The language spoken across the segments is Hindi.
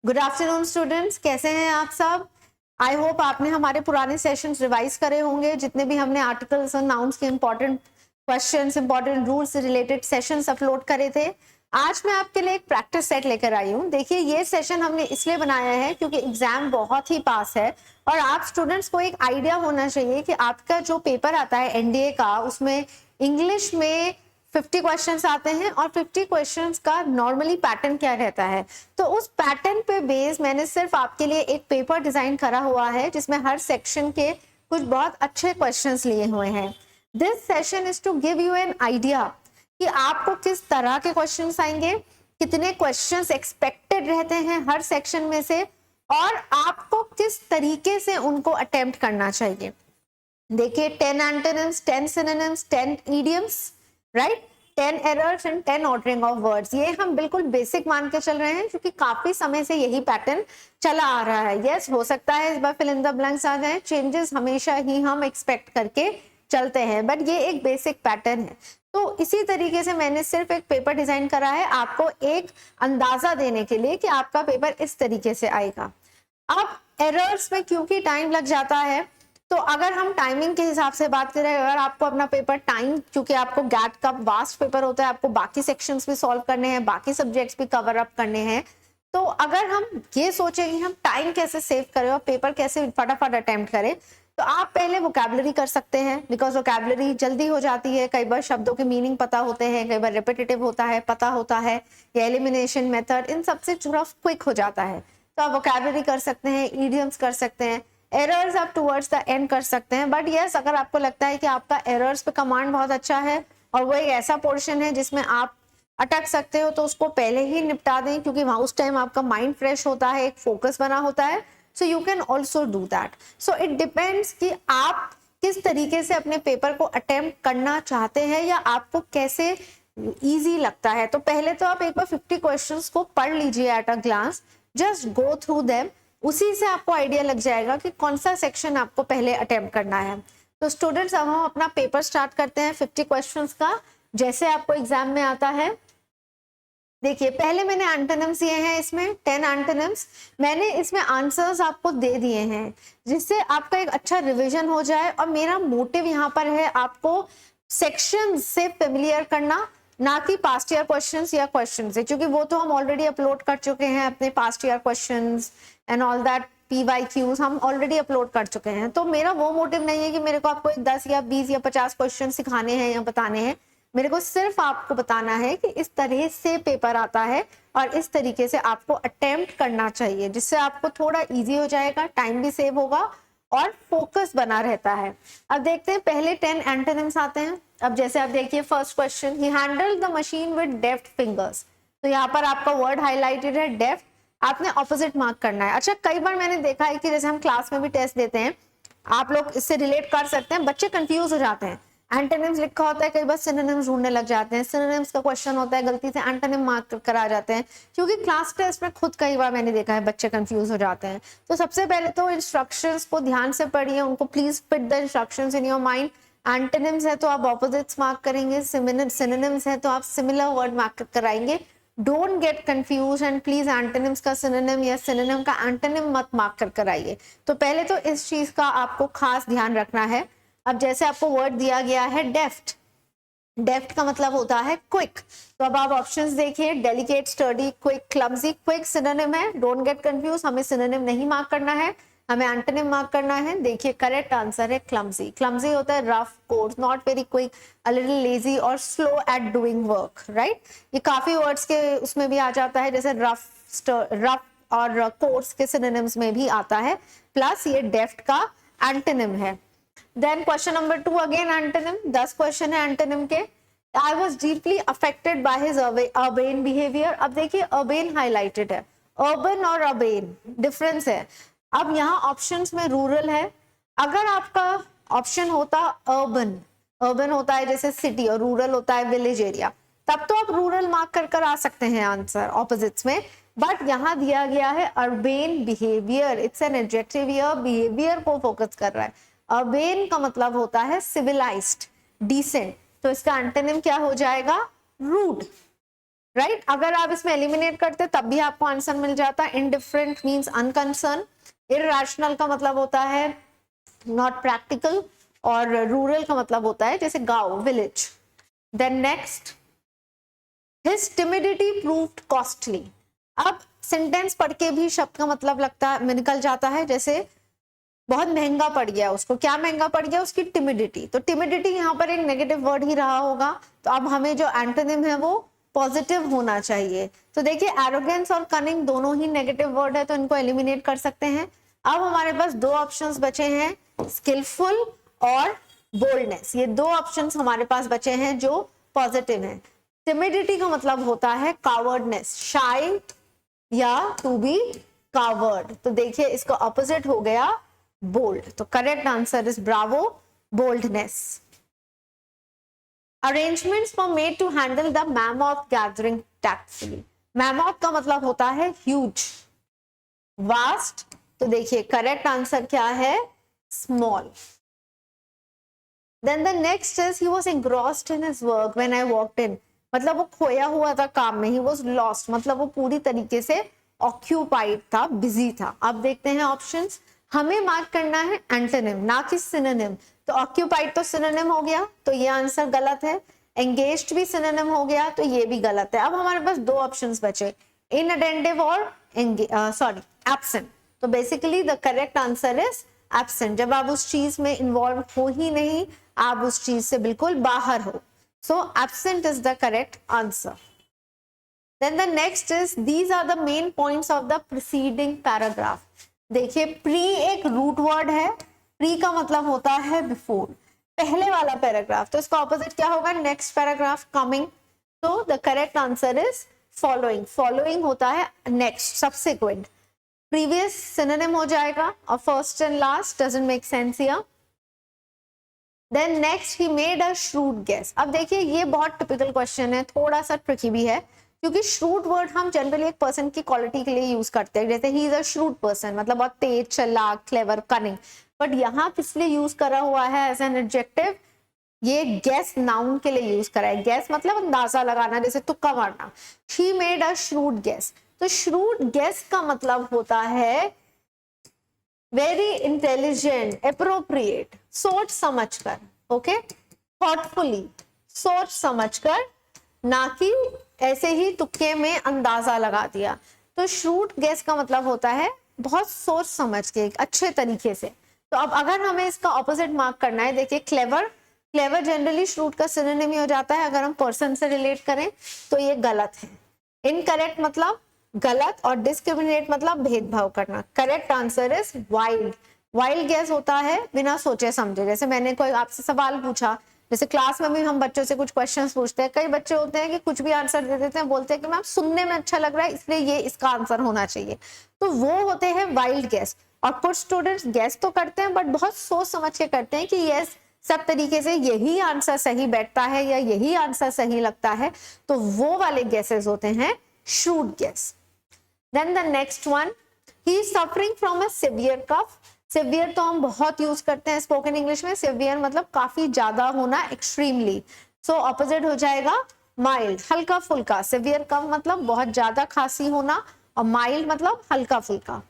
गुड आफ्टरनून स्टूडेंट्स, कैसे हैं आप सब। आई होप आपने हमारे पुराने सेशंस रिवाइज करे होंगे, जितने भी हमने आर्टिकल्स और नाउन्स के इंपॉर्टेंट क्वेश्चंस, इंपॉर्टेंट रूल्स से रिलेटेड सेशंस अपलोड करे थे। आज मैं आपके लिए एक प्रैक्टिस सेट लेकर आई हूँ। देखिए, ये सेशन हमने इसलिए बनाया है क्योंकि एग्जाम बहुत ही पास है और आप स्टूडेंट्स को एक आइडिया होना चाहिए कि आपका जो पेपर आता है एनडीए का, उसमें इंग्लिश में 50 क्वेश्चंस आते हैं और 50 क्वेश्चंस का नॉर्मली पैटर्न क्या रहता है। तो उस पैटर्न पे बेस मैंने सिर्फ आपके लिए एक पेपर डिजाइन करा हुआ है जिसमें हर सेक्शन के कुछ बहुत अच्छे क्वेश्चंस लिए हुए हैं। This session is to give you an idea कि आपको किस तरह के क्वेश्चंस आएंगे, कितने क्वेश्चंस एक्सपेक्टेड रहते हैं हर सेक्शन में से, और आपको किस तरीके से उनको अटेम्प्ट करना चाहिए। देखिए, 10 antonyms, 10 synonyms, 10 idioms, right, 10 errors and 10 ordering of words. ये हम बिल्कुल बेसिक मान के चल रहे हैं क्योंकि काफी समय से यही पैटर्न चला आ रहा है। यस, हो सकता है इस बार फिल इन द ब्लैंक्स आ जाए, चेंजेस हमेशा ही हम एक्सपेक्ट करके चलते हैं, बट ये एक बेसिक पैटर्न है। तो इसी तरीके से मैंने सिर्फ एक पेपर डिजाइन करा है आपको एक अंदाजा देने के लिए कि आपका पेपर इस तरीके से आएगा। अब एरर्स में क्योंकि टाइम लग जाता है, तो अगर हम टाइमिंग के हिसाब से बात करें, अगर आपको अपना पेपर टाइम, क्योंकि आपको गैट का वास्ट पेपर होता है, आपको बाकी सेक्शंस भी सॉल्व करने हैं, बाकी सब्जेक्ट्स भी कवर अप करने हैं, तो अगर हम ये सोचें कि हम टाइम कैसे सेव करें और पेपर कैसे फटाफट अटेम्प्ट करें, तो आप पहले वोकैबुलरी कर सकते हैं, बिकॉज वोकैबुलरी जल्दी हो जाती है। कई बार शब्दों के मीनिंग पता होते हैं, कई बार रिपीटेटिव होता है, पता होता है, या एलिमिनेशन मेथड, इन सबसे थोड़ा क्विक हो जाता है। तो आप वोकैबुलरी कर सकते हैं, इडियम्स कर सकते हैं, एरर्स आप टुवर्ड्स द एंड कर सकते हैं। बट यस, अगर आपको लगता है कि आपका एरर्स पे कमांड बहुत अच्छा है और वो एक ऐसा पोर्शन है जिसमें आप अटक सकते हो, तो उसको पहले ही निपटा दें, क्योंकि वहां उस टाइम आपका माइंड फ्रेश होता है, एक फोकस बना होता है। सो you can also do that. So it depends कि आप किस तरीके से अपने पेपर को अटेम्प्ट करना चाहते हैं या आपको कैसे इजी लगता है। तो पहले तो आप एक बार 50 क्वेश्चंस को पढ़ लीजिए at a glance, just go through them. उसी से आपको आइडिया लग जाएगा कि कौन सा सेक्शन आपको पहले अटेम्प्ट करना है। तो स्टूडेंट्स, अब हम अपना पेपर स्टार्ट करते हैं 50 क्वेश्चंस का, जैसे आपको एग्जाम में आता है। देखिए, पहले मैंने एंटोनिम्स दिए हैं, इसमें 10 एंटोनिम्स मैंने इसमें आंसर्स आपको दे दिए हैं, जिससे आपका एक अच्छा रिवीजन हो जाए। और मेरा मोटिव यहाँ पर है आपको सेक्शन से फेमिलियर करना, ना कि पास्ट ईयर क्वेश्चंस या क्वेश्चंस से, क्योंकि वो तो हम ऑलरेडी अपलोड कर चुके हैं, अपने past year questions and all that PYQs हम ऑलरेडी अपलोड कर चुके हैं। तो मेरा वो मोटिव नहीं है कि मेरे को आपको 10 या 20 या 50 क्वेश्चन सिखाने हैं या बताने हैं। मेरे को सिर्फ आपको बताना है कि इस तरह से पेपर आता है और इस तरीके से आपको अटेम्प्ट करना चाहिए, जिससे आपको थोड़ा इजी हो जाएगा, टाइम भी सेव होगा और फोकस बना रहता है। अब देखते हैं, पहले 10 एंटोनिम्स आते हैं। अब जैसे आप देखिए, first question, he handled the machine with deft fingers. तो यहाँ पर आपका वर्ड हाईलाइटेड है डेफ्ट, आपने ऑपोजिट मार्क करना है। अच्छा, कई बार मैंने देखा है कि जैसे हम क्लास में भी टेस्ट देते हैं, आप लोग इससे रिलेट कर सकते हैं, बच्चे कंफ्यूज हो जाते हैं। एंटोनिम्स लिखा होता है, कई बार सिनोनिम्स ढूंढने लग जाते हैं, सिनोनिम्स का क्वेश्चन होता है, गलती से एंटोनिम मार्क करा जाते हैं, क्योंकि क्लास टेस्ट में खुद कई बार मैंने देखा है बच्चे कंफ्यूज हो जाते हैं। तो सबसे पहले तो इंस्ट्रक्शंस को ध्यान से पढ़िए, उनको please fit the instructions in your mind. Antonyms है तो आप ऑपोजिट्स मार्क करेंगे, सिनोनिम्स है तो आप सिमिलर वर्ड मार्क कराएंगे। Don't get confuse and please antonyms का सिनोनिम या सिनोनिम का एंटोनिम मत मार्क कर कराइए। तो पहले तो इस चीज का आपको खास ध्यान रखना है। अब जैसे आपको वर्ड दिया गया है डेफ्ट, डेफ्ट का मतलब होता है क्विक। तो अब आप ऑप्शंस देखिए, delicate, sturdy, quick, clumsy. Quick synonym है, डोंट गेट कंफ्यूज, हमें सिनोनिम नहीं मार्क करना है, हमें एंटोनिम मार्क करना है। देखिए, करेक्ट आंसर है क्लमजी। क्लमजी होता है rough, coarse, not very quick, a little lazy और slow at doing work, right. ये काफी वर्ड्स के उसमें भी आ जाता है, जैसे रफ, रफ और कोर्स के सिनोनिम्स में भी आता है, प्लस ये डेफ्ट का एंटोनिम है। Then question number 2 again antonym, 10 question है एंटोनिम के। I was deeply affected by his urbane behavior। अब देखिए, urban हाईलाइटेड है, urban और urbane डिफरेंस है। अब यहाँ ऑप्शंस में रूरल है, अगर आपका ऑप्शन होता अर्बन, अर्बन होता है जैसे सिटी और रूरल होता है विलेज एरिया, तब तो आप रूरल मार्क कर आ सकते हैं आंसर ऑपोजिट्स में। बट यहाँ दिया गया है urbane behaviour, it's an adjective, यह बिहेवियर को फोकस कर रहा है। अर्बेन का मतलब होता है सिविलाइज्ड, डिसेंट, तो इसका एंटोनिम क्या हो जाएगा, रूड। राइट। अगर आप इसमें एलिमिनेट करते तब भी आपको आंसर मिल जाता। इनडिफरेंट मीन्स अनकंसर्न, इरैशनल का मतलब होता है नॉट प्रैक्टिकल, और रूरल का मतलब होता है जैसे गांव, village. Then next, his timidity proved costly. अब सेंटेंस पढ़ के भी शब्द का मतलब लगता निकल जाता है, जैसे बहुत महंगा पड़ गया उसको। क्या महंगा पड़ गया? उसकी टिमिडिटी। तो टिमिडिटी यहाँ पर एक नेगेटिव वर्ड ही रहा होगा, तो अब हमें जो एंटोनिम है वो पॉजिटिव होना चाहिए। तो देखिए एरोगेंस और कनिंग दोनों ही नेगेटिव वर्ड है, तो इनको एलिमिनेट कर सकते हैं। अब हमारे पास दो ऑप्शंस बचे हैं, स्किलफुल और बोल्डनेस। ये दो ऑप्शंस हमारे पास बचे हैं जो पॉजिटिव हैं। टिमिडिटी का मतलब होता है कावर्डनेस, शाय या टू बी कावर्ड। तो देखिए इसका ऑपोजिट हो गया बोल्ड। तो correct answer is Bravo, boldness. Arrangements were made to handle the mammoth gathering tactfully. Mammoth का मतलब होता है huge, vast। तो देखिए करेक्ट आंसर क्या है? small. Then the next is he was engrossed in his work when I walked in. मतलब वो खोया हुआ था काम में, he was lost मतलब वो पूरी तरीके से occupied था, busy था। अब देखते हैं ऑप्शंस। हमें मार्क करना है एंटोनिम ना कि सिनोनिम। तो ऑक्यूपाइड तो सिनोनिम हो गया, तो ये आंसर गलत है। एंगेज्ड भी सिनोनिम हो गया, तो ये भी गलत है। अब हमारे पास दो ऑप्शंस बचे, इनअटेंटिव और एब्सेंट। तो basically the correct answer is absent. जब आप उस चीज में इन्वॉल्व हो ही नहीं, आप उस चीज से बिल्कुल बाहर हो। So absent is the correct answer. Then the next is these are the main points of the preceding paragraph. देखिए प्री एक रूट वर्ड है, प्री का मतलब होता है बिफोर, पहले वाला पैराग्राफ। तो इसका ऑपोजिट क्या होगा? Next paragraph, coming. तो the correct answer is following. Following होता है नेक्स्ट, सबसिक्वेंट। प्रीवियस सिनोनिम हो जाएगा, और first and last doesn't make sense here. Then next he made a shrewd guess. अब देखिए ये बहुत टिपिकल क्वेश्चन है, थोड़ा सा ट्रिकी भी है, क्योंकि श्रूड वर्ड हम जनरली एक पर्सन की क्वालिटी के लिए यूज करते हैं, जैसे he is a shrewd person मतलब बहुत तेज, चालाक, क्लेवर, कनिंग। बट यहाँ किस लिए यूज करा हुआ है एज एन एडजेक्टिव? ये गेस नाउन के लिए यूज करा है। गेस मतलब अंदाजा लगाना, जैसे तुक्का मारना। She made a shrewd guess. तो श्रूड गेस का मतलब होता है वेरी इंटेलिजेंट, अप्रोप्रिएट, सोच समझकर, ओके, थॉटफुली, सोच समझकर, ना कि ऐसे ही तुक्के में अंदाजा लगा दिया। तो श्रूड गेस का मतलब होता है बहुत सोच समझ के, अच्छे तरीके से। तो अब अगर हमें इसका ऑपोजिट मार्क करना है, देखिए क्लेवर, क्लेवर जनरली श्रूड का सिनोनिम ही हो जाता है अगर हम पर्सन से रिलेट करें, तो ये गलत है। इनकरेक्ट मतलब गलत, और डिस्क्रिमिनेट मतलब भेदभाव करना। Correct answer is wild. Wild guess होता है बिना सोचे समझे। जैसे मैंने कोई आपसे सवाल पूछा, जैसे क्लास में भी हम बच्चों से कुछ क्वेश्चंस पूछते हैं, कई बच्चे होते हैं कि कुछ भी आंसर दे देते हैं, बोलते हैं कि मैम सुनने में अच्छा लग रहा है इसलिए ये इसका आंसर होना चाहिए। तो वो होते हैं वाइल्ड गेस। और कुछ स्टूडेंट्स गेस तो करते हैं बट बहुत सोच समझ के करते हैं कि यस सब तरीके से यही आंसर सही बैठता है या यही आंसर सही लगता है, तो वो वाले गेसेस होते हैं shrewd guess. Then the next one, he is suffering from a severe cough. Severe तो हम बहुत यूज करते हैं स्पोकन इंग्लिश में। सिवियर मतलब काफी ज्यादा होना, एक्सट्रीमली। सो ऑपोजिट हो जाएगा माइल्ड, हल्का फुल्का। सिवियर कफ मतलब बहुत ज्यादा खांसी होना, और माइल्ड मतलब हल्का फुल्का।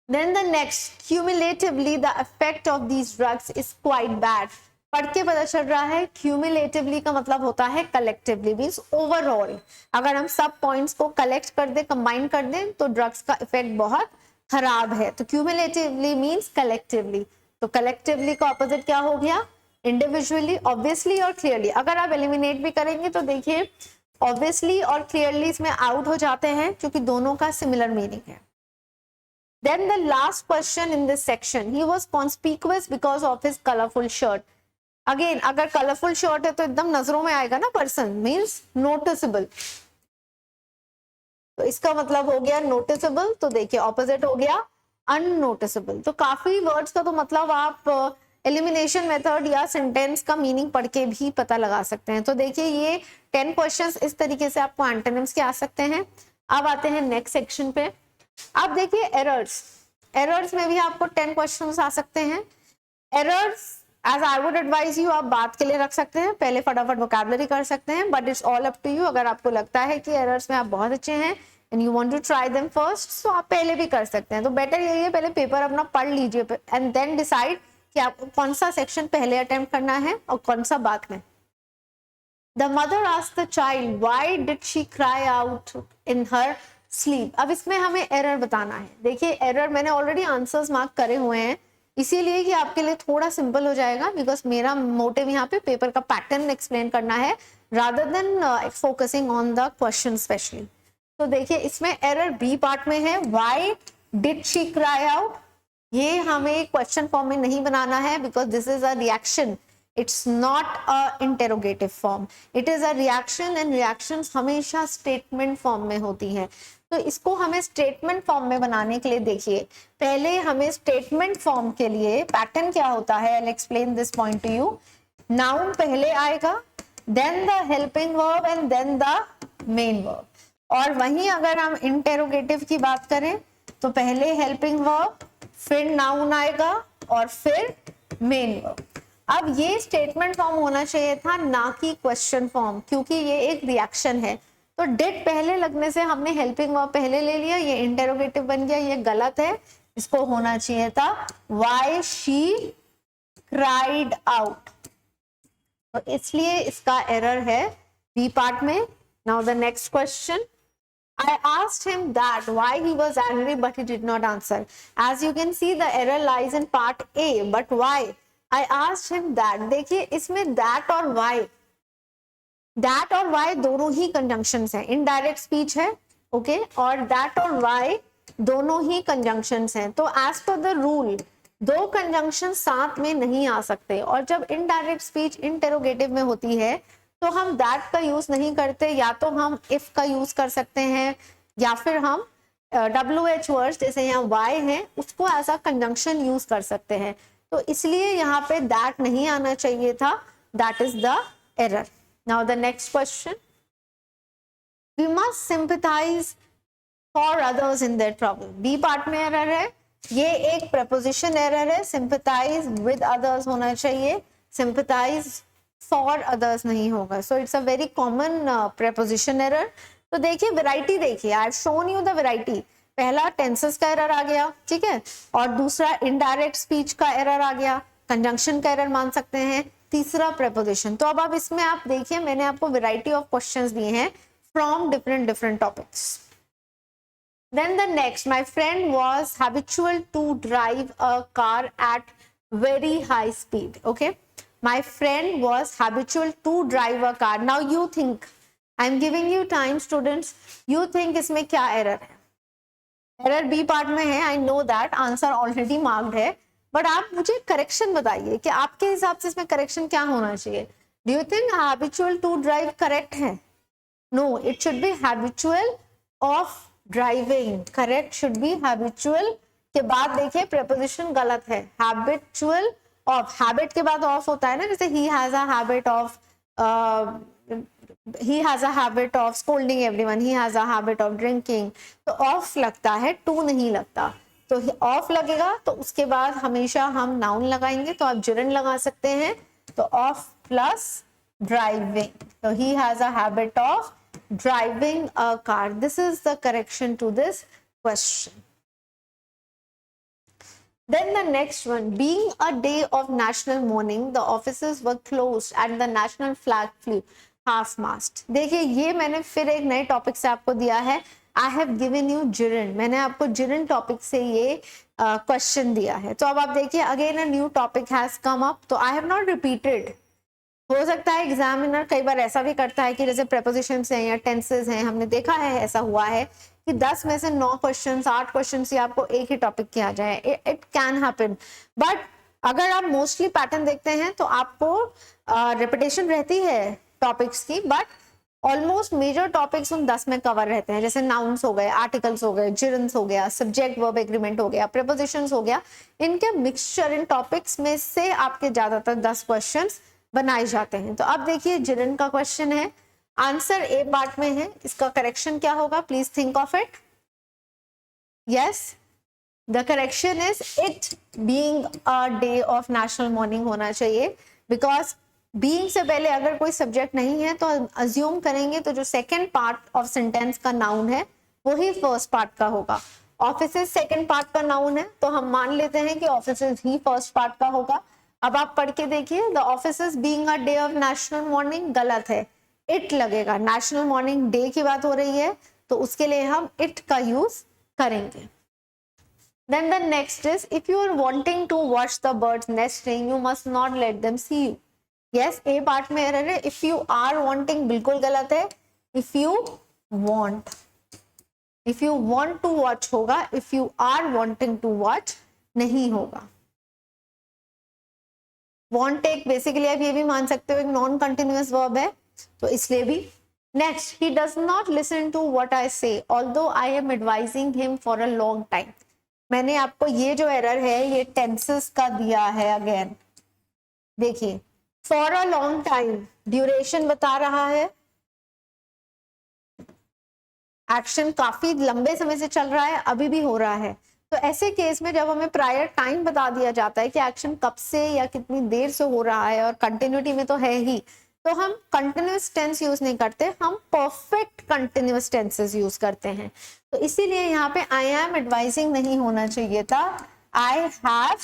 Then the next, cumulatively the effect of these drugs is quite bad. पढ़ के पता चल रहा है क्यूमुलेटिवली का मतलब होता है कलेक्टिवली, मींस ओवरऑल। अगर हम सब पॉइंट्स को कलेक्ट कर दे, कंबाइन कर दें, तो ड्रग्स का इफेक्ट बहुत खराब है। तो क्यूमुलेटिवली मींस कलेक्टिवली। तो कलेक्टिवली का ऑपोजिट क्या हो गया? इंडिविजुअली, ऑब्वियसली और क्लियरली। अगर आप एलिमिनेट भी करेंगे तो देखिए ऑब्वियसली और क्लियरली इसमें आउट हो जाते हैं, क्योंकि दोनों का सिमिलर मीनिंग है। Then the last question in this section, he was conspicuous because of his colorful shirt. Again, अगर colorful shirt है तो एकदम नजरों में आएगा ना पर्सन, means noticeable. तो इसका मतलब हो गया noticeable, तो देखिए opposite हो गया unnoticeable. तो काफी words का तो मतलब आप एलिमिनेशन मेथड या सेंटेंस का मीनिंग पढ़ के भी पता लगा सकते हैं। तो देखिए ये 10 क्वेश्चंस इस तरीके से आपको एंटोनिम्स के आ सकते हैं। अब आते हैं नेक्स्ट सेक्शन पे। अब देखिए एरर्स, एरर्स में भी आपको 10 क्वेश्चंस आ सकते हैं। Errors as I would advise you, आप बात के लिए रख सकते हैं, पहले फटाफट वोकैबुलरी कर सकते हैं, but it's all up to you. अगर आपको लगता है कि एरर्स में आप बहुत अच्छे हैं and you want to try them first, तो आप पहले भी कर सकते हैं। तो बेटर यही है, पहले पेपर अपना पढ़ लीजिए एंड देन डिसाइड कि आपको कौन सा सेक्शन पहले अटेम्प्ट करना है और कौन सा बाद में। The mother asked the child, why did she cry out in her sleep? अब इसमें हमें एरर बताना है। देखिए एरर मैंने ऑलरेडी आंसर्स मार्क करे हुए हैं, इसीलिए कि आपके लिए थोड़ा सिंपल हो जाएगा, बिकॉज मेरा मोटिव यहाँ पे पेपर का पैटर्न एक्सप्लेन करना है rather than focusing on the question specially. तो देखिए इसमें एरर बी पार्ट में है, why did she cry out. ये हमें क्वेश्चन फॉर्म में नहीं बनाना है, because this is a reaction, it's not a interrogative form, it is a reaction, and reactions हमेशा स्टेटमेंट फॉर्म में होती हैं। तो इसको हमें स्टेटमेंट फॉर्म में बनाने के लिए देखिए, पहले हमें स्टेटमेंट फॉर्म के लिए पैटर्न क्या होता है, I will explain this point to you. Noun पहले आएगा, then the helping verb and then the main verb. और वहीं अगर हम इंटेरोगेटिव की बात करें तो पहले हेल्पिंग वर्ब, फिर नाउन आएगा और फिर मेन वर्ब। अब ये स्टेटमेंट फॉर्म होना चाहिए था, ना कि क्वेश्चन फॉर्म, क्योंकि ये एक रिएक्शन है। तो डिड पहले लगने से हमने हेल्पिंग वर्ब पहले ले लिया, ये इंटेरोगेटिव बन गया, ये गलत है। इसको होना चाहिए था व्हाई शी क्राइड आउट। तो इसलिए इसका एरर है बी पार्ट में। Now the next question, I asked him that why he was angry, but he did not answer. As you can see, the error lies in part A. But why? I asked him that. देखिए इसमें that और why दोनों ही conjunctions हैं, indirect speech है, okay? और that और why दोनों ही conjunctions हैं। तो as per the rule, दो conjunctions साथ में नहीं आ सकते, और जब indirect speech interrogative में होती है तो हम that का यूज नहीं करते, या तो हम if का यूज कर सकते हैं, या फिर हम WH वर्ड्स जैसे यहाँ why है उसको एज अ कंजंक्शन यूज कर सकते हैं। तो इसलिए यहाँ पे that नहीं आना चाहिए था, that is the error. Now the next question, we must sympathize for others in their trouble. B part में एरर है, ये एक preposition एरर है, sympathize with others होना चाहिए, sympathize for others नहीं होगा। So it's a very common preposition error. तो देखिए वैरायटी देखिए, I have shown you the variety. पहला टेंसेस का एरर आ गया, ठीक है, और दूसरा इनडायरेक्ट स्पीच का एरर आ गया, कंजंक्शन का एरर मान सकते हैं, तीसरा प्रेपोजिशन। तो अब इसमें आप देखिए मैंने आपको वैरायटी ऑफ क्वेश्चंस दिए हैं from different topics. Then the next, my friend was habitual to drive a car at very high speed. Okay, my friend was habitual to drive a car. Now you think, I'm giving you time students, you think इसमें क्या एरर है? एरर बी पार्ट में है, I know that, answer already marked है, बट आप मुझे करेक्शन बताइए कि आपके हिसाब से इसमें करेक्शन क्या होना चाहिए। Do you think habitual to drive correct है? No, it should be habitual of driving, correct should be habitual के बाद देखिए प्रेपोजिशन गलत है, हैबिचुअल ऑफ, हैबिट के बाद ऑफ होता है ना, जैसे he has a habit of, he has a habit of scolding everyone, he has a habit of drinking, तो ऑफ लगता है, टू नहीं लगता। तो ऑफ लगेगा तो उसके बाद हमेशा हम नाउन लगाएंगे, तो आप जिरन लगा सकते हैं, तो ऑफ प्लस ड्राइविंग, तो he has a habit of driving a car. This is the correction to this question. Then the next one, being a day of national mourning, the offices were closed and the national flag flew half mast. देखिए ये मैंने फिर एक नए टॉपिक से आपको दिया है, I have given you जिरन, मैंने आपको जिरन टॉपिक से ये क्वेश्चन दिया है। तो अब आप देखिए again a new topic has come up, तो आई हैव नॉट रिपीटेड। हो सकता है एग्जामिनर कई बार ऐसा भी करता है कि जैसे प्रेपोजिशंस हैं या टेंसेस हैं, हमने देखा है ऐसा हुआ है कि 10 में से 9 क्वेश्चंस 8 क्वेश्चंस ही आपको एक ही टॉपिक के आ जाए, इट कैन हैपन। बट अगर आप मोस्टली पैटर्न देखते हैं तो आपको रिपीटेशन रहती है टॉपिक्स की, बट ऑलमोस्ट मेजर टॉपिक्स उन 10 में कवर रहते हैं, जैसे नाउन्स हो गए, आर्टिकल्स हो गए, जिरन्स हो गया, सब्जेक्ट वर्ब एग्रीमेंट हो गया, प्रेपोजिशंस हो गया, इनके मिक्सचर इन टॉपिक्स में से आपके ज्यादातर 10 क्वेश्चंस बनाए जाते हैं। तो अब देखिए जिरन का क्वेश्चन है, आंसर ए पार्ट में है, इसका करेक्शन क्या होगा, please think of it. Yes, the correction is it being a day of national morning होना चाहिए, बिकॉज बीइंग से पहले अगर कोई सब्जेक्ट नहीं है तो अज्यूम करेंगे तो जो सेकेंड पार्ट ऑफ सेंटेंस का नाउन है वही फर्स्ट पार्ट का होगा। ऑफिसेज सेकेंड पार्ट का नाउन है तो हम मान लेते हैं कि ऑफिसेज ही फर्स्ट पार्ट का होगा। अब आप पढ़ के देखिए, the offices being a day of national morning गलत है, इट लगेगा। नेशनल मॉर्निंग डे की बात हो रही है तो उसके लिए हम इट का यूज करेंगे। Then the next is, if you are wanting to watch the birds nesting, you must not let them see you. Yes, A part में error है। If you are wanting बिल्कुल गलत है। If you want to watch होगा, if you are wanting to watch नहीं होगा। Want एक बेसिकली आप ये भी मान सकते हो एक नॉन कंटिन्यूअस वर्ब है, तो इसलिए भी। Next, he does not listen to what I say, although I am advising him for a long time. मैंने आपको ये जो एरर है ये टेंसेस का दिया है। अगेन देखिए, for a long time duration बता रहा है, एक्शन काफी लंबे समय से चल रहा है, अभी भी हो रहा है। तो ऐसे केस में जब हमें प्रायर टाइम बता दिया जाता है कि एक्शन कब से या कितनी देर से हो रहा है और कंटिन्यूटी में तो है ही, तो हम कंटिन्यूअस टेंस यूज नहीं करते, हम परफेक्ट कंटिन्यूअस टेंसेस यूज करते हैं। तो इसीलिए यहाँ पे आई एम एडवाइजिंग नहीं होना चाहिए था, आई हैव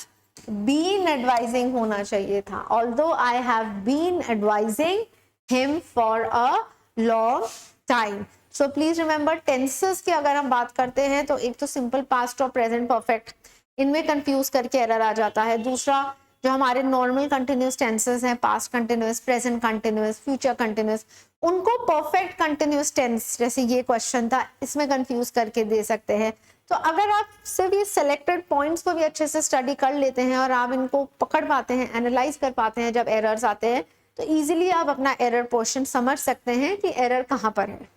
बीन एडवाइजिंग होना चाहिए था। Although I have been advising him for a long time. So please remember, tenses की अगर हम बात करते हैं तो एक तो सिंपल पास्ट और प्रेजेंट परफेक्ट, इनमें कंफ्यूज करके एरर आ जाता है। दूसरा जो हमारे नॉर्मल कंटिन्यूअस टेंसेस हैं, past continuous, present continuous, future continuous, उनको परफेक्ट कंटिन्यूअस टेंस, जैसे ये क्वेश्चन था, इसमें कंफ्यूज करके दे सकते हैं। तो अगर आप सिर्फ ये सिलेक्टेड पॉइंट्स को भी अच्छे से स्टडी कर लेते हैं और आप इनको पकड़ पाते हैं, एनालाइज कर पाते हैं जब एरर्स आते हैं, तो इजीली आप अपना एरर पोर्शन समझ सकते हैं कि एरर कहाँ पर है।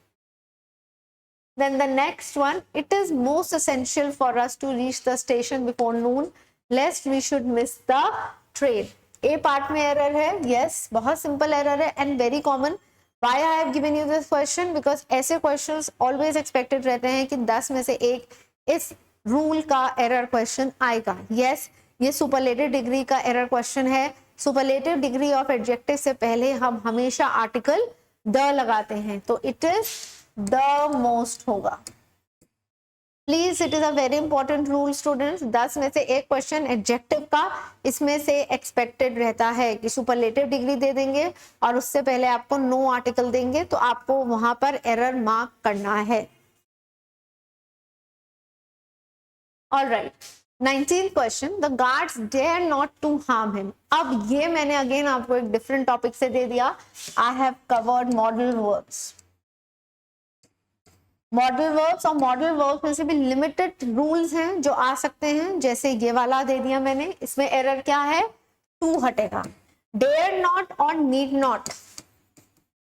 Then the next one, it is most essential for us to reach the station before noon, lest we should miss the train. A part में error है, yes, बहुत simple error है and very common. Why I have given you this question? Because ऐसे questions always expected रहते हैं कि 10 में से एक इस rule का error question आएगा। Yes, ये superlative degree का error question है। Superlative degree of adjective से पहले हम हमेशा article the लगाते हैं, तो it is the most होगा। Please, it is a very important rule students. 10 में से एक क्वेश्चन एडजेक्टिव का इसमें से एक्सपेक्टेड रहता है कि सुपरलेटिव डिग्री दे देंगे और उससे पहले आपको नो आर्टिकल देंगे, तो आपको वहां पर एरर मार्क करना है। Alright, 19th question, the guards dare not to harm him. अब ये मैंने अगेन आपको एक डिफरेंट टॉपिक से दे दिया। I have covered modal verbs. Modal verbs और मॉडल वर्ब्स में से भी लिमिटेड रूल्स हैं जो आ सकते हैं, जैसे ये वाला दे दिया मैंने, इसमें एरर क्या है, टू हटेगा। डेयर नॉट और नीड नॉट,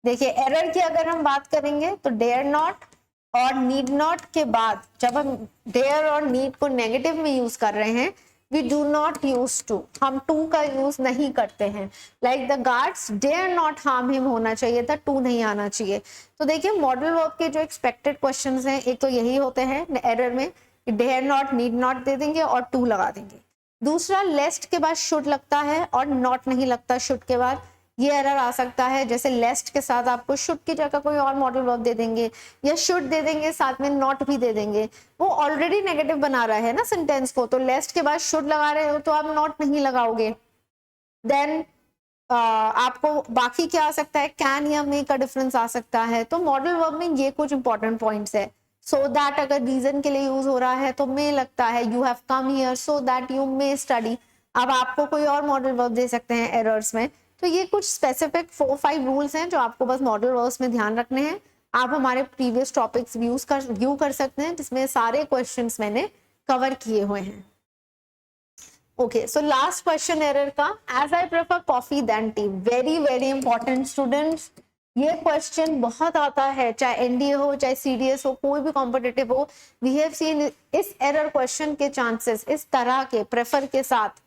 देखिए एरर की अगर हम बात करेंगे तो डेयर नॉट और नीड नॉट के बाद जब हम डेयर और नीड को नेगेटिव में यूज कर रहे हैं, we do not use to, हम टू का यूज नहीं करते हैं। Like the guards dare not harm him होना चाहिए था, टू नहीं आना चाहिए। तो देखिए मॉडल वर्ब के जो एक्सपेक्टेड क्वेश्चंस हैं, एक तो यही होते हैं एरर में, डेयर नॉट नीड नॉट दे देंगे और टू लगा देंगे। दूसरा, लेस्ट के बाद शुड लगता है और नॉट नहीं लगता शुड के बाद, ये एरर आ सकता है। जैसे लेस्ट के साथ आपको शुड की जगह कोई और मॉडल वर्ब दे देंगे या शुड दे देंगे, साथ में नॉट भी दे देंगे, वो ऑलरेडी नेगेटिव बना रहा है ना सेंटेंस को, तो लेस्ट के बाद शुड लगा रहे हो तो आप नॉट नहीं लगाओगे। देन आपको बाकी क्या आ सकता है, कैन या मे का डिफरेंस आ सकता है। तो मॉडल वर्ब में ये कुछ इंपॉर्टेंट पॉइंट्स है। सो दैट अगर रीजन के लिए यूज हो रहा है तो मे लगता है, you have come here so that you may study. अब आपको कोई और मॉडल वर्ब दे सकते हैं एरर्स में। तो ये कुछ स्पेसिफिक 4-5 रूल्स हैं जो आपको बस मॉडल वर्ब्स में ध्यान रखने हैं। आप हमारे प्रीवियस टॉपिक्स व्यू कर सकते हैं जिसमें सारे क्वेश्चंस मैंने कवर किए हुए हैं। Okay, so last question error का, as I prefer coffee than tea. Very very important students, ये क्वेश्चन बहुत आता है, चाहे एनडीए हो चाहे सीडीएस हो, कोई भी कॉम्पिटिटिव हो। वी हैव सीन इस एरर क्वेश्चन के चांसेस इस तरह के प्रेफर के साथ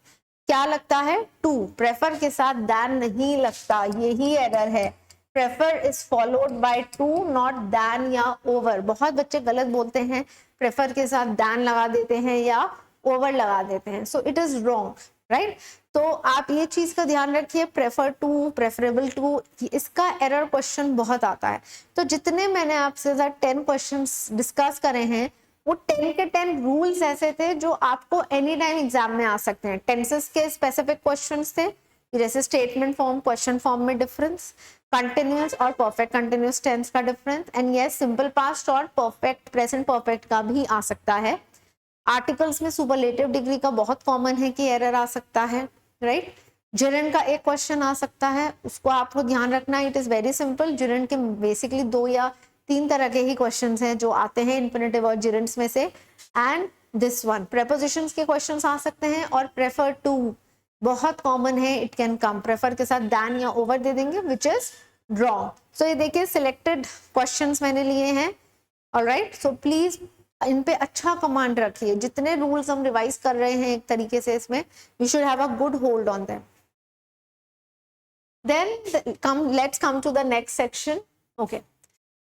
क्या लगता है, टू, प्रेफर के साथ दैन नहीं लगता, यही एरर है। Prefer is followed by to, not than या ओवर। बहुत बच्चे गलत बोलते हैं, प्रेफर के साथ दैन लगा देते हैं या ओवर लगा देते हैं, so it is wrong, right. तो आप ये चीज का ध्यान रखिए, प्रेफर टू, प्रेफरेबल टू, इसका एरर क्वेश्चन बहुत आता है। तो जितने मैंने आपसे 10 क्वेश्चंस डिस्कस करे हैं, वो 10 के 10 रूल्स ऐसे थे जो आपको एनी टाइम एग्जाम में आ सकते हैं। टेंसेस के स्पेसिफिक क्वेश्चंस थे, जैसे स्टेटमेंट फॉर्म, क्वेश्चन फॉर्म में डिफरेंस, कंटिन्यूअस और परफेक्ट कंटिन्यूअस टेंस का difference, and yes simple past और परफेक्ट प्रेजेंट परफेक्ट का भी आ सकता है। आर्टिकल्स में सुपरलेटिव डिग्री का बहुत कॉमन है कि एरर आ सकता है, राइट। जिरन का एक क्वेश्चन आ सकता है, उसको आपको ध्यान रखना है। It is very simple. जिरन के बेसिकली 2 या 3 तरह के ही क्वेश्चंस हैं जो आते हैं इन्फिनेटिव और जिरंड्स में से, एंड दिस वन प्रेपोजिशंस के क्वेश्चंस आ सकते हैं। और प्रेफर टू बहुत कॉमन है, इट कैन कम, प्रेफर के साथ दैन या ओवर दे देंगे, विच इज रॉन्ग। सो ये देखिए सिलेक्टेड क्वेश्चंस मैंने लिए हैं, ऑलराइट। सो प्लीज इन पे अच्छा कमांड रखिए। जितने रूल्स हम रिवाइज कर रहे हैं एक तरीके से, इसमें you should have a good hold on them. Then let's come to the next section. Okay,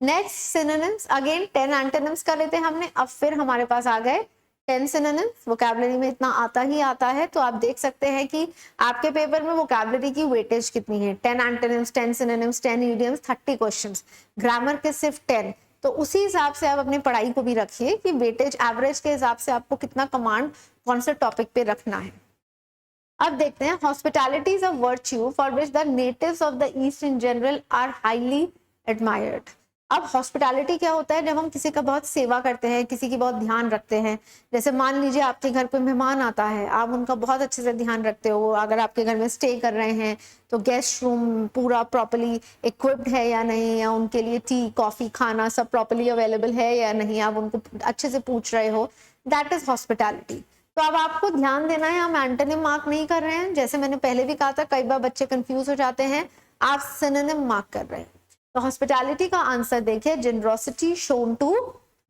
next synonyms, again 10 antonyms कर लेते हैं हमने, अब फिर हमारे पास आ गए 10 सिनोनिम्स। वोकैबुलरी में इतना आता ही आता है, तो आप देख सकते हैं कि आपके पेपर में वोकैबुलरी की वेटेज कितनी है। 10 antonyms, 10 synonyms, 10 idioms, 30 questions, grammar के सिर्फ 10। तो उसी हिसाब से आप अपनी पढ़ाई को भी रखिए कि वेटेज एवरेज के हिसाब से आपको कितना कमांड कौन से टॉपिक पे रखना है। अब देखते हैं, hospitality is a virtue for which the natives of the east in general R highly admired. अब हॉस्पिटैलिटी क्या होता है? जब हम किसी का बहुत सेवा करते हैं, किसी की बहुत ध्यान रखते हैं। जैसे मान लीजिए आपके घर पे मेहमान आता है, आप उनका बहुत अच्छे से ध्यान रखते हो। अगर आपके घर में स्टे कर रहे हैं तो गेस्ट रूम पूरा प्रॉपर्ली इक्विप्ड है या नहीं, या उनके लिए टी, कॉफी, खाना सब प्रॉपर्ली अवेलेबल है या नहीं, आप उनको अच्छे से पूछ रहे हो, दैट इज हॉस्पिटैलिटी। तो अब आपको ध्यान देना है, हम एंटोनिम मार्क नहीं कर रहे हैं। जैसे मैंने पहले भी कहा था, कई बार बच्चे कंफ्यूज हो जाते हैं, आप सिनोनिम मार्क कर रहे हैं। तो हॉस्पिटैलिटी का आंसर देखिए, जनरोसिटी शोन टू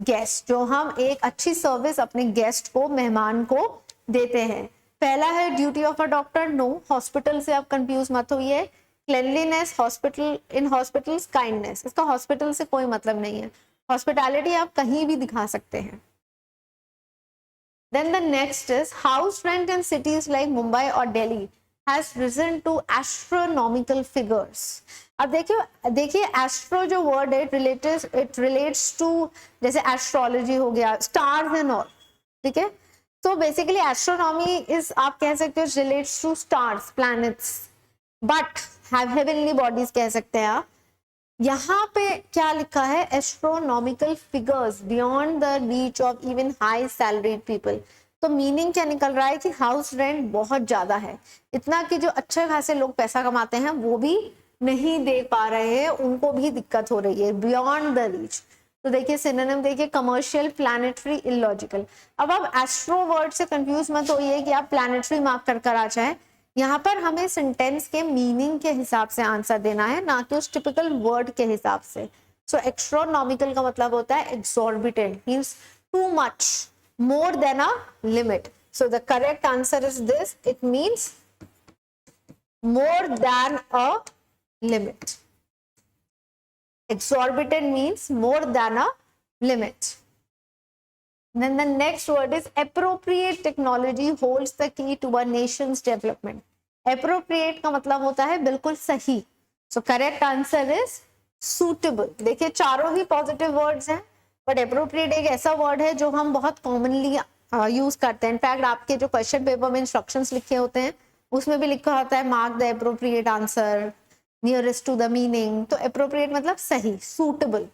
गेस्ट, जो हम एक अच्छी सर्विस अपने गेस्ट को, मेहमान को देते हैं। पहला है duty of a doctor, no, hospital से आप कंफ्यूज मत होइए। Cleanliness, hospital, in hospitals kindness, इसका हॉस्पिटल से कोई मतलब नहीं है। हॉस्पिटैलिटी आप कहीं भी दिखा सकते हैं। Then the next is house rent in cities like Mumbai or Delhi has risen to astronomical figures. अब देखिए एस्ट्रो जो वर्ड है, इट रिलेट्स टू जैसे एस्ट्रोलॉजी हो गया, स्टार्स एंड ऑल, ठीक है। तो बेसिकली एस्ट्रोनॉमी इज, आप कह सकते हो, relates to stars, planets, but heavenly bodies कह सकते हैं आप। यहाँ पे क्या लिखा है? Astronomical figures beyond the reach of even high salaried people. तो मीनिंग क्या निकल रहा है कि हाउस रेंट बहुत ज्यादा है, इतना कि जो अच्छे खासे लोग पैसा कमाते हैं वो भी नहीं दे पा रहे हैं, उनको भी दिक्कत हो रही है, बियॉन्ड द रीच। तो देखिए सिनोनिम देखिए, कमर्शियल, प्लैनेटरी, इलॉजिकल। अब आप एस्ट्रो वर्ड से कंफ्यूज मत होइए कि आप प्लैनेटरी मार्क कर आ जाए। यहाँ पर हमें सेंटेंस के मीनिंग के हिसाब से आंसर देना है, ना कि उस टिपिकल वर्ड के हिसाब से। सो एस्ट्रोनॉमिकल का मतलब होता है exorbitant, means too much, more than a limit. So the correct answer is this, it means more than a limit. Exorbitant means more than a limit. Then the next word is appropriate technology holds the key to a nation's development. Appropriate का मतलब होता है बिल्कुल सही। So correct answer is suitable. देखिए चारों ही पॉजिटिव वर्ड्स हैं, बट appropriate एक ऐसा वर्ड है जो हम बहुत कॉमनली यूज करते हैं। इनफैक्ट आपके जो क्वेश्चन पेपर में इंस्ट्रक्शंस लिखे होते हैं उसमें भी लिखा होता है mark the appropriate answer nearest to the meaning। तो appropriate मतलब सही, suitable।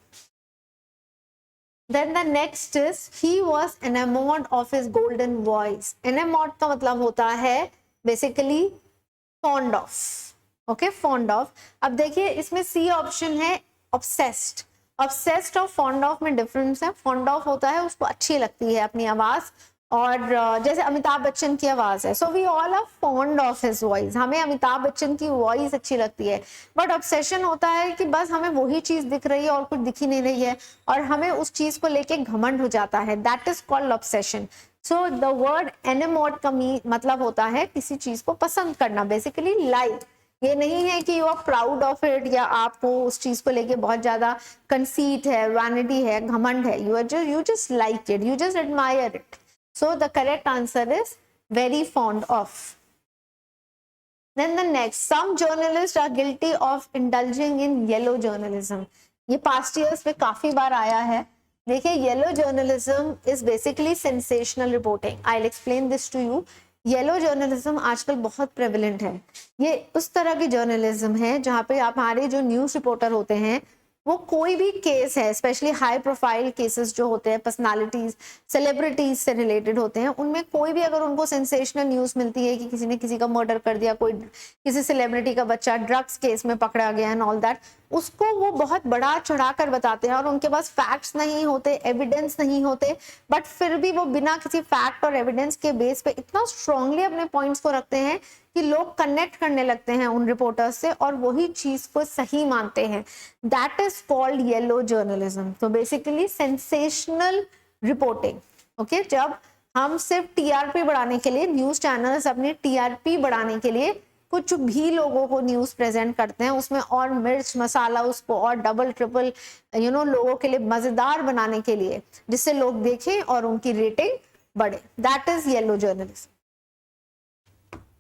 Then the next is he was enamored of his golden voice। enamored का मतलब होता है basically fond of, okay, fond of। अब देखिए इसमें C ऑप्शन है obsessed। obsessed और fond of में डिफरेंस है। fond of होता है उसको अच्छी लगती है अपनी आवाज, और जैसे अमिताभ बच्चन की आवाज है, so we all are fond of his voice, हमें अमिताभ बच्चन की वॉइस अच्छी लगती है। बट ऑब्सेशन होता है कि बस हमें वही चीज दिख रही है और कुछ दिख ही नहीं रही है, और हमें उस चीज को लेके घमंड हो जाता है, that is called obsession. So the word enamoured का मतलब होता है किसी चीज को पसंद करना, बेसिकली लाइक। ये नहीं है कि you are proud of it, या आपको उस चीज को लेके बहुत ज्यादा कंसीट है, वैनिटी है, घमंड है। You just like it, you just admire it. So the correct answer is very fond of. Then the next, some journalists are guilty of indulging in yellow journalism. ये past years में काफी बार आया है. देखिए, yellow journalism is basically sensational reporting. I'll explain this to you. Yellow journalism आजकल बहुत प्रेवलेंट है. ये उस तरह की जर्नलिज्म है जहाँ पे आप हमारे जो न्यूज रिपोर्टर होते हैं वो कोई भी केस है, स्पेशली हाई प्रोफाइल केसेस जो होते हैं, पर्सनालिटीज, सेलिब्रिटीज से रिलेटेड होते हैं, उनमें कोई भी अगर उनको सेंसेशनल न्यूज मिलती है कि किसी ने किसी का मर्डर कर दिया, कोई किसी सेलिब्रिटी का बच्चा ड्रग्स केस में पकड़ा गया एंड ऑल दैट, उसको वो बहुत बड़ा चढ़ाकर बताते हैं और उनके पास फैक्ट्स नहीं होते, एविडेंस नहीं होते, बट फिर भी वो बिना किसी फैक्ट और एविडेंस के बेस पे इतना स्ट्रांगली अपने पॉइंट्स को रखते हैं कि लोग कनेक्ट करने लगते हैं उन रिपोर्टर्स से और वही चीज को सही मानते हैं. That is called yellow journalism. तो बेसिकली सेंसेशनल रिपोर्टिंग. ओके, जब हम सिर्फ टीआरपी बढ़ाने के लिए, न्यूज चैनल्स अपनी टीआरपी बढ़ाने के लिए कुछ भी लोगों को न्यूज प्रेजेंट करते हैं, उसमें और मिर्च मसाला, उसको और डबल ट्रिपल लोगों के लिए मजेदार बनाने के लिए, जिससे लोग देखें और उनकी रेटिंग बढ़े. That is yellow journalism.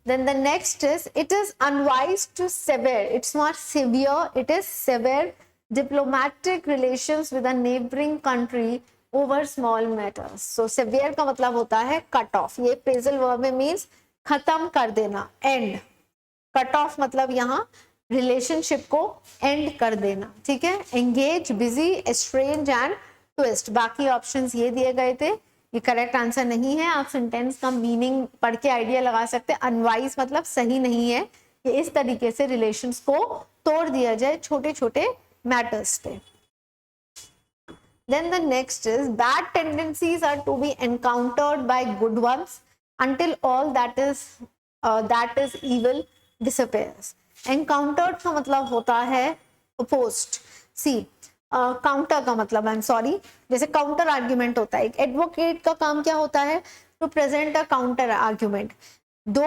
Then the next is, it is unwise to sever, it's not severe, it is sever diplomatic relations with a neighboring country over small matters. So severe का मतलब होता है cut off. ये phrasal verb में means खत्म कर देना, end. Cut off मतलब यहाँ relationship को end कर देना. ठीक है, engage, busy, estrange and twist. बाकी options ये दिए गए थे. ये करेक्ट आंसर नहीं है. आप सेंटेंस का मीनिंग पढ़ के आइडिया लगा सकते हैं. अनवाइज मतलब सही नहीं है. ये इस तरीके से रिलेशंस को तोड़ दिया जाए छोटे छोटे मैटर्स पे. Then the next is, bad tendencies are to be encountered by good ones until all that is evil disappears. Encountered का मतलब होता है opposed. See, काउंटर का मतलब, आई एम सॉरी, जैसे काउंटर आर्ग्यूमेंट होता है. एक एडवोकेट का काम क्या होता है? To present a counter argument. दो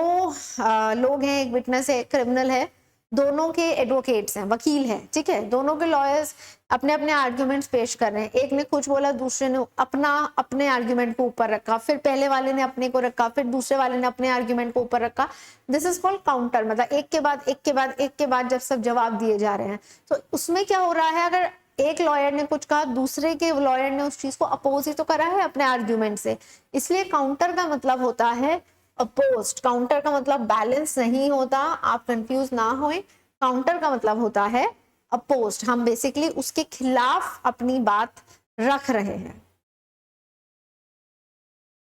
लोग हैं, एक विटनेस है, एक क्रिमिनल है, दोनों के एडवोकेट्स हैं, वकील हैं, ठीक है, दोनों के लॉयर्स अपने अपने आर्ग्यूमेंट्स पेश कर रहे हैं. एक ने कुछ बोला, दूसरे ने अपने आर्ग्यूमेंट को ऊपर रखा, फिर पहले वाले ने अपने को रखा, फिर दूसरे वाले ने अपने आर्ग्यूमेंट को ऊपर रखा. This is called counter. मतलब एक के बाद एक के बाद एक के बाद जब सब जवाब दिए जा रहे हैं, तो उसमें क्या हो रहा है, अगर एक लॉयर ने कुछ कहा, दूसरे के लॉयर ने उस चीज को अपोज ही तो करा है अपने आर्ग्यूमेंट से. इसलिए काउंटर का मतलब होता है अपोज्ड. काउंटर का मतलब बैलेंस नहीं होता, आप कंफ्यूज ना होए. काउंटर का मतलब होता है अपोज्ड. हम बेसिकली उसके खिलाफ अपनी बात रख रहे हैं.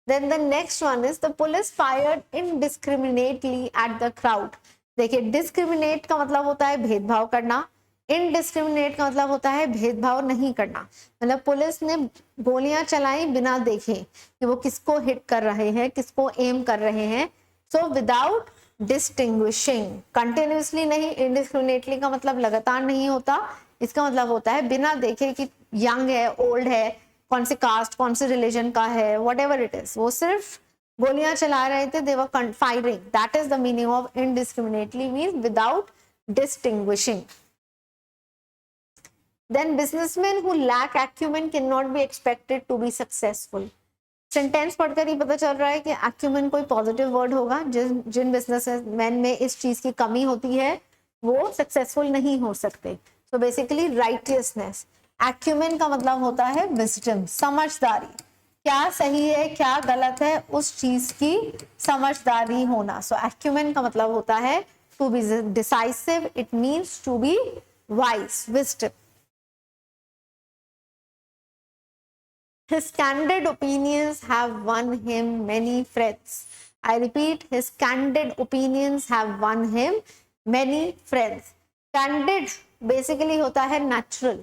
Then the next one is, the police fired indiscriminately at the crowd. देखिए, डिस्क्रिमिनेट का मतलब होता है भेदभाव करना, इनडिस्क्रिमिनेट का मतलब होता है भेदभाव नहीं करना. मतलब पुलिस ने गोलियां चलाई बिना देखे कि वो किसको हिट कर रहे हैं, किसको एम कर रहे हैं. सो विदाउट डिस्टिंग्विशिंग, कंटिन्यूसली नहीं. इनडिस्क्रिमिनेटली का मतलब लगातार नहीं होता. इसका मतलब होता है बिना देखे कि यंग है, ओल्ड है, कौन से कास्ट, कौन से रिलीजन का है, वट एवर इट इज, वो सिर्फ गोलियां चला रहे थे. They were firing. That is the meaning of indiscriminately, means without distinguishing. Then businessmen who lack acumen cannot be expected to be successful. Sentence पढ़कर ही पता चल रहा है कि acumen कोई पॉजिटिव वर्ड होगा. जिन बिजनेसमैन में इस चीज की कमी होती है वो सक्सेसफुल नहीं हो सकते. So basically righteousness. acumen का मतलब होता है विजडम, समझदारी. क्या सही है, क्या गलत है, उस चीज की समझदारी होना. सो acumen का मतलब होता है to be decisive. It means to be wise, wisdom. His candid opinions have won him many friends. I repeat, his candid opinions have won him many friends. Candid basically होता है natural.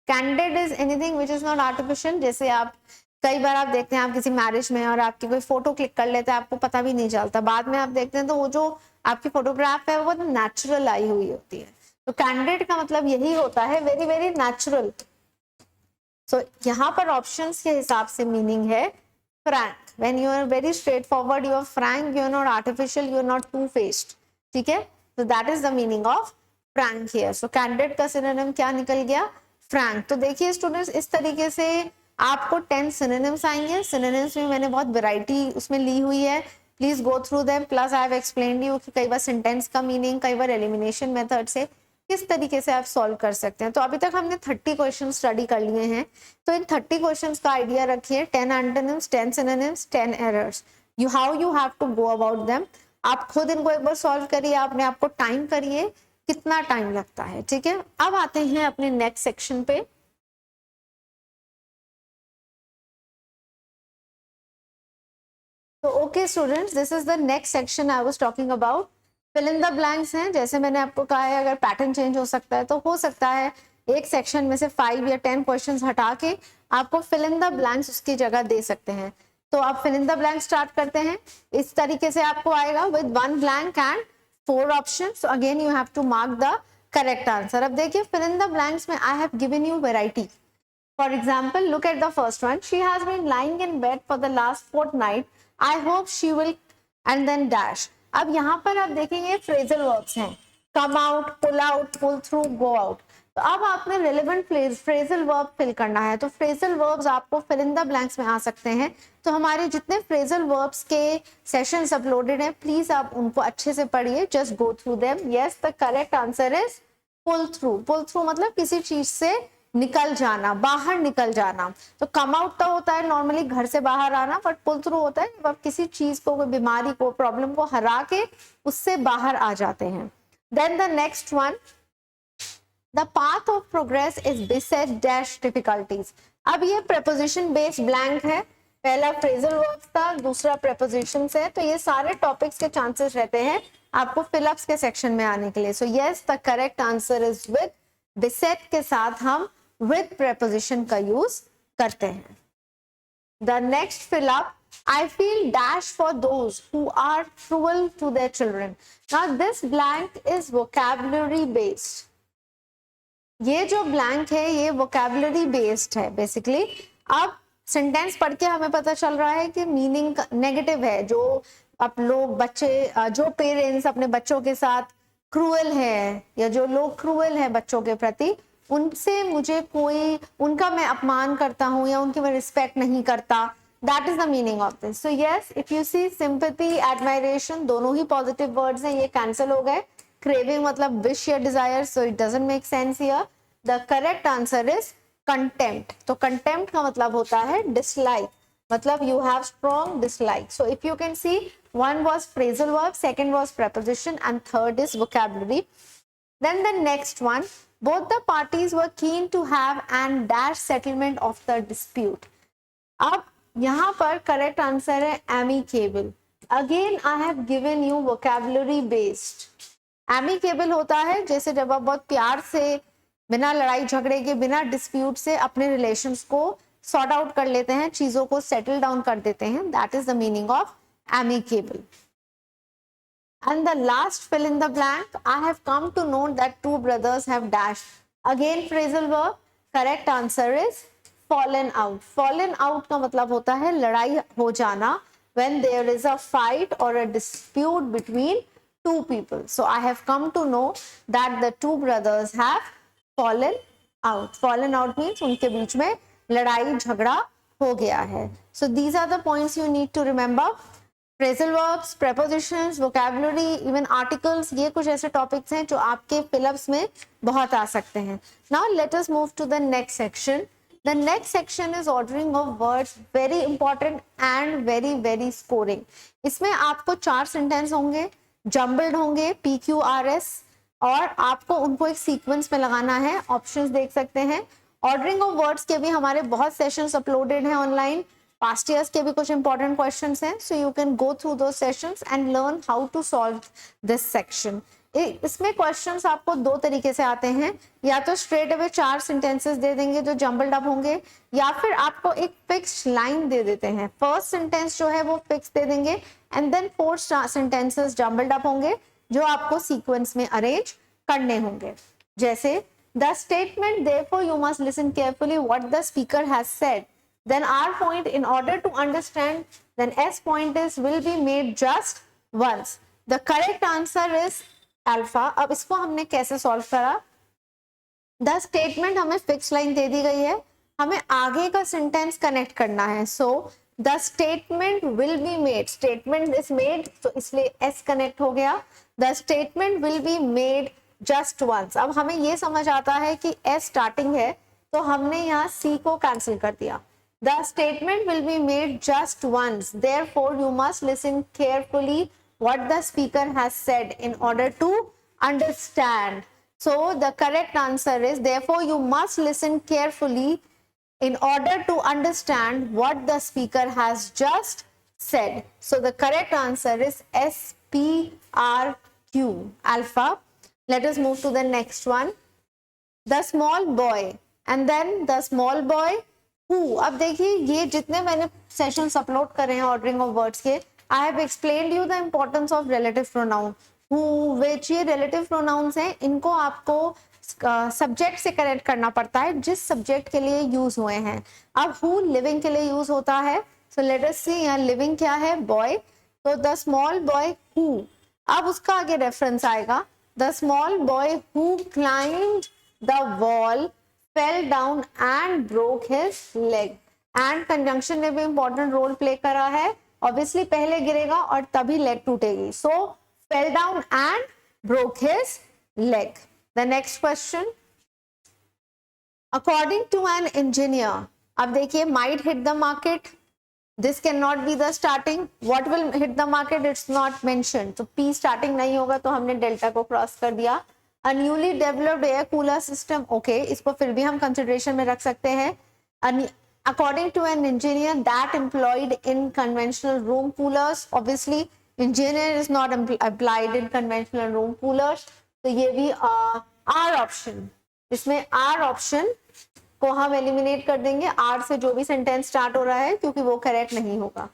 Candid is anything which is not artificial. जैसे आप कई बार आप देखते हैं, आप किसी मैरिज में और आपकी कोई फोटो क्लिक कर लेते हैं, आपको पता भी नहीं चलता. बाद में आप देखते हैं तो वो जो आपकी फोटोग्राफ है वो नेचुरल आई हुई होती है. तो कैंडिड का मतलब यही होता है, वेरी वेरी नेचुरल. सो यहाँ पर ऑप्शंस के हिसाब से मीनिंग है frank. When you are very straightforward, you are frank, you are not artificial, you are not two faced. ठीक है, तो that is the meaning of frank here. So candid का सिनोनिम क्या निकल गया? फ्रैंक. तो देखिए स्टूडेंट्स, इस तरीके से आपको 10 सिनोनिम्स आएंगे। सिनोनिम्स में मैंने बहुत वैरायटी उसमें ली हुई है, please go through them. Plus I have explained you कि कई बार सेंटेंस का मीनिंग, कई बार एलिमिनेशन मेथड से किस तरीके से आप सॉल्व कर सकते हैं। तो अभी तक हमने 30 क्वेश्चन स्टडी कर लिए हैं, तो इन 30 क्वेश्चन का आइडिया रखिए। 10 antonyms, 10 synonyms, 10 errors, you have to go about them. आप खुद इनको एक बार सॉल्व करिए, अपने आप को टाइम करिए कितना टाइम लगता है, ठीक है। अब आते हैं अपने नेक्स्ट सेक्शन पे। तो okay students, this is the next section I was talking about. Fill in the blanks हैं, जैसे मैंने आपको कहा है अगर पैटर्न चेंज हो सकता है तो हो सकता है एक सेक्शन में से 5 या 10 क्वेश्चंस हटा के आपको फिल इन द ब्लैंक्स उसकी जगह दे सकते हैं। तो आप fill in the blank start करते हैं। इस तरीके से आपको आएगा with 1 blank and 4 option. So again you have to mark the correct answer. अब देखिए फिल इन द ब्लैंक्स में I have given you variety. For example, look at the first one. She has been lying in bed for the last fortnight. I hope she will and then dash. अब यहाँ पर आप देखेंगे phrasal verbs हैं, come out, pull out, pull through, go out. तो अब आपने relevant phrasal verb fill करना है। तो phrasal verbs आपको fill in the blanks में आ सकते हैं। तो हमारे जितने phrasal verbs के sessions uploaded हैं, please आप उनको अच्छे से पढ़िए, just go through them. Yes, the correct answer is pull through. Pull through मतलब किसी चीज से निकल जाना, बाहर निकल जाना। तो कम आउट तो होता है नॉर्मली घर से बाहर आना, बट पुल थ्रू होता है जब आप किसी चीज को, कोई बीमारी को, प्रॉब्लम को हरा के उससे बाहर आ जाते हैं। Then the next one, the path of progress is beset dash difficulties. अब ये प्रेपोजिशन बेस्ड ब्लैंक है, पहला फ्रेजल वर्ब था, दूसरा प्रेपोजिशन है। तो ये सारे टॉपिक्स के चांसेस रहते हैं आपको फिलअप्स के सेक्शन में आने के लिए। So yes, the correct answer is with बेसेट के साथ हम with preposition का यूज करते हैं। The next fill up, I feel dash for those who are cruel to their children. Now this blank is vocabulary based. ये जो blank है ये vocabulary based है basically। अब सेंटेंस पढ़ के हमें पता चल रहा है कि मीनिंग नेगेटिव है। जो आप लोग बच्चे, जो पेरेंट्स अपने बच्चों के साथ क्रूएल है या जो लोग क्रूएल है बच्चों के प्रति, उनसे मुझे कोई, उनका मैं अपमान करता हूँ या उनकी मैं रिस्पेक्ट नहीं करता। That is the meaning of this. So yes, if you see sympathy, admiration, दोनों ही पॉजिटिव वर्ड्स हैं, ये कैंसिल हो गए। क्रेविंग मतलब विश या desire, so it doesn't make sense here. The correct answer is contempt. तो कंटेम्प्ट का मतलब होता है डिसलाइक, मतलब you have strong dislike. So if you can see, one was phrasal verb, second was preposition, and third is vocabulary. Then the next one, both the parties were keen to have and dash settlement of the dispute. अब यहाँ पर correct answer है amicable. Again I have given you vocabulary based. Amicable होता है जैसे जब आप बहुत प्यार से, बिना लड़ाई झगड़े के, बिना डिस्प्यूट से अपने रिलेशंस को सॉर्ट आउट कर लेते हैं, चीजों को सेटल डाउन कर देते हैं। That is the meaning of amicable. And the last fill in the blank, I have come to know that 2 brothers have dashed. Again phrasal verb, correct answer is fallen out. Fallen out का मतलब होता है लड़ाई हो जाना, when there is a fight or a dispute between 2 people. So I have come to know that the 2 brothers have fallen out. Fallen out means उनके बीच में लड़ाई झगड़ा हो गया है। So these are the points you need to remember. Phrasal verbs, prepositions, vocabulary, even articles, ये कुछ ऐसे topics हैं जो आपके फिलअप्स में बहुत आ सकते हैं। Now let us move to the next section. The next section is ordering of words, very important and very very scoring. इसमें आपको 4 सेंटेंस होंगे, जम्बल्ड होंगे, PQRS, और आपको उनको एक सीक्वेंस में लगाना है। ऑप्शंस देख सकते हैं। ऑर्डरिंग ऑफ वर्ड्स के भी हमारे बहुत सेशंस अपलोडेड हैं ऑनलाइन, पास्ट ईयर्स के भी कुछ इंपॉर्टेंट क्वेश्चंस हैं। So you can go through those sessions and learn how to solve this section. इसमें क्वेश्चंस आपको 2 तरीके से आते हैं, या तो स्ट्रेट अवे 4 सेंटेंसेस दे देंगे जो जम्बल्ड अप होंगे, या फिर आपको एक फिक्स लाइन दे देते हैं। फर्स्ट सेंटेंस जो है वो फिक्स दे देंगे and then 4 sentences jumbled up होंगे जो आपको सीक्वेंस में अरेंज करने होंगे। जैसे the statement, therefore you must listen carefully what the speaker has said, then R point, in order to understand, then S point is will be made just once. The correct answer is alpha. अब इसको हमने कैसे सॉल्व करा? The statement हमें फिक्स लाइन दे दी गई है, हमें आगे का सेंटेंस कनेक्ट करना है. So the statement will be made, statement is made, तो इसलिए एस कनेक्ट हो गया. The statement will be made just once. अब हमें ये समझ आता है कि एस स्टार्टिंग है, तो हमने यहाँ सी को कैंसिल कर दिया. The statement will be made just once. Therefore, you must listen carefully what the speaker has said in order to understand. So, the correct answer is, therefore, you must listen carefully in order to understand what the speaker has just said. So, the correct answer is SPRQ, alpha. Let us move to the next one. The small boy, and then the small boy who. अब देखिए ये जितने मैंने सेशंस अपलोड करे हैं ऑर्डरिंग ऑफ वर्ड्स के, I have explained you the importance of relative pronoun. Who, which, ये रिलेटिव प्रोनाउंस हैं, इनको आपको सब्जेक्ट से कनेक्ट करना पड़ता है जिस सब्जेक्ट के लिए यूज हुए हैं. अब हु लिविंग के लिए यूज होता है. सो लेट अस सी यहाँ लिविंग क्या है, बॉय. तो द स्मॉल बॉय हु, अब उसका आगे रेफरेंस आएगा. The small boy who climbed the wall fell down and broke his leg. And conjunction ने भी important role play करा है. Obviously पहले गिरेगा और तभी leg टूटेगी. So fell down and broke his leg. The next question. According to an engineer. अब देखिए might hit the market. This cannot be the starting. What will hit the market? It's not mentioned. तो P starting नहीं होगा तो हमने डेल्टा को क्रॉस कर दिया. A newly developed air cooler system, okay, इसको फिर भी हम consideration में रख सकते हैं. According to an engineer that employed in conventional room coolers, obviously engineer is not applied in conventional room coolers, तो ये भी R option, इसमें R option को हम एलिमिनेट कर देंगे. R से जो भी सेंटेंस स्टार्ट हो रहा है, क्योंकि वो करेक्ट नहीं होगा.